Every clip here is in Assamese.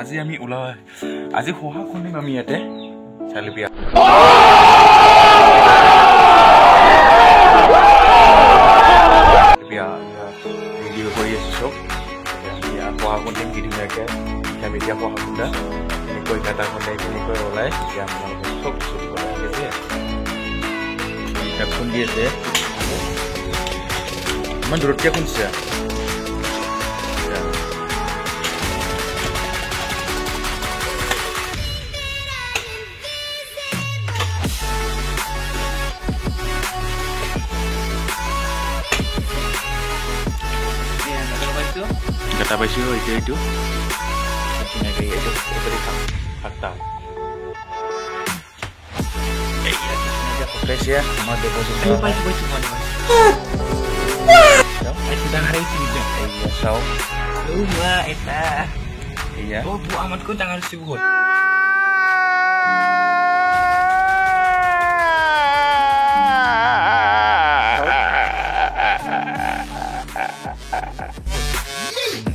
আজি আমি ওলাই আজি হোহা খুন্দিম আমি ইয়াতে চালি বিয়া ভিডিঅ' কৰি আছো চব হোহা খুন্দিম কি ধুনীয়াকৈ আমি এতিয়া হোহা খুন্দা এনেকৈ কাটা খুন্দাই তেনেকৈ ওলাই এতিয়া আপোনালোকে চব চুট কৰা আছে এতিয়া খুন্দি আছে ইমান দূৰতকৈ খুন্দিছে kata baju itu sebenarnya itu beri fakta iya sebenarnya progres ya sama deposit baju mana itu dah hari ini iya so lupa eta iya oh bu amat ku tangan sibuk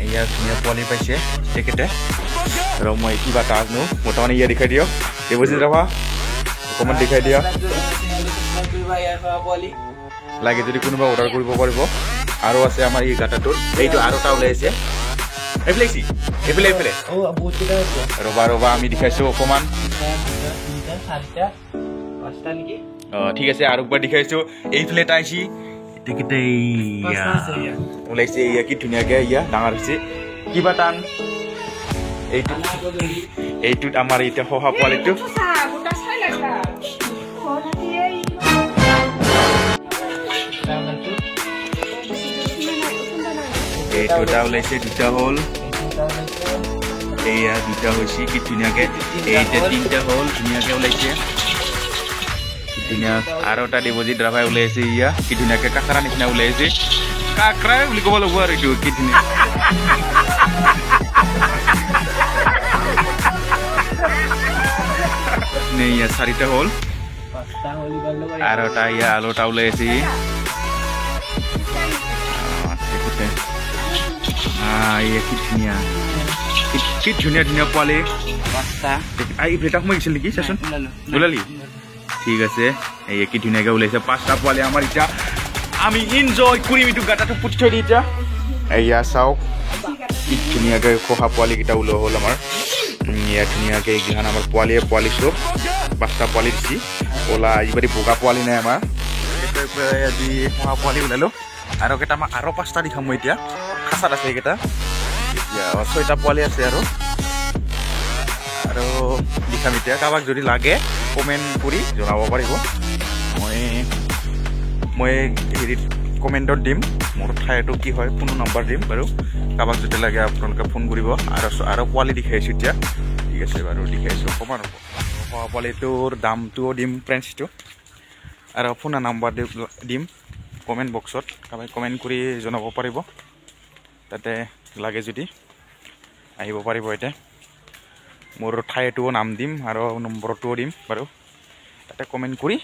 iya punya poli paise tikete ro moi kiba ta nu motone iya dikhai dio deposit apa comment dikhai dio lagi jodi kunuba order koribo paribo aro ase amar ei gatatur eitu aro ta ulaise eflexi efle o abutida roba ami dikhaisu okoman 4টা 5টা niki ঠিক আছে আর একবার দেখাইছো এই প্লেট আইছি টিকেটে ইয়া ওলাইছে ইয়া কি ধুনিয়াকে ইয়া ডাঙৰ হৈছে কিবা টান এইটোত আমাৰ এটা হোহা পোৱালিটো এইটোটা ওলাইছে দুটা হল এইয়া দুটা হৈছে কি ধুনিয়াকে এইটা তিনটা হল ধুনিয়াকে ওলাইছে dunia arota deposit berapa ulesi ya ki dunia ke kakara ni ulesi kakra uli ko bolo buar itu ki dunia nih ya sarita hol arota ya alota ulesi iya ki dunia pale pasta ai berita mau isil lagi sasun bulali ঠিক আছে এই কি ধুনিয়াকে ওলাইছে 5টা পোৱালি আমাৰ ইটা আমি এনজয় কৰিম ইটো গাটাটো পুটি থৈ দি ইটা এইয়া চাওক কি ধুনিয়াকে খোহা পোৱালি কিটা ওলো হল আমাৰ ইয়া ধুনিয়াকে গিহান আমাৰ পোৱালি সব 5টা পোৱালি দিছি ওলা ইবাৰি বগা পোৱালি নাই আমাৰ আজি খোহা পোৱালি ওলালো আৰু কেটা আমাৰ আৰু 5টা দিখাম মই এতিয়া খাসাত আছে কেটা এতিয়া 6টা পোৱালি আছে আৰু দিখাম এতিয়া কাবাক যদি লাগে কমেন্ট কৰি জনাব পাৰিব মই হেৰিত কমেন্টত দিম মোৰ ঠাইটো কি হয় ফোন নম্বৰ দিম বাৰু কাবাক যদি লাগে আপোনালোকে ফোন কৰিব আৰু পোৱালি দেখাইছো এতিয়া ঠিক আছে বাৰু দেখাইছো অকমান পোৱালিটোৰ দামটোও দিম প্ৰেঞ্চটো আৰু ফোন নম্বৰ দিম কমেন্ট বক্সত কাবাক কমেন্ট কৰি জনাব পাৰিব তাতে লাগে যদি আহিব পাৰিব এতিয়া মোৰ ঠাইটোও নাম দিম আৰু নম্বৰটোও দিম বাৰু তাতে কমেন্ট কৰি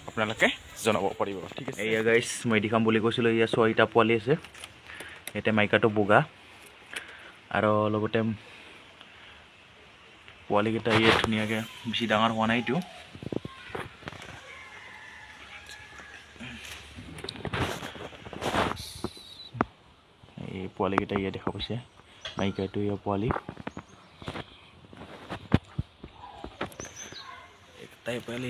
আপোনালোকে জনাব পাৰিব ঠিক আছে এইয়া গাইস মই দেখাম বুলি কৈছিলো ইয়া 6টা পোৱালি আছে এতে মাইকাটো বগা আৰু লগতে পোৱালি কেইটা ইয়া ধুনিয়াকে বেছি ডাঙৰ হোৱা নাইটো এই পোৱালি কেইটা ইয়া দেখা পাইছে মাইকাটো ইয়া পোৱালি তাই পহলে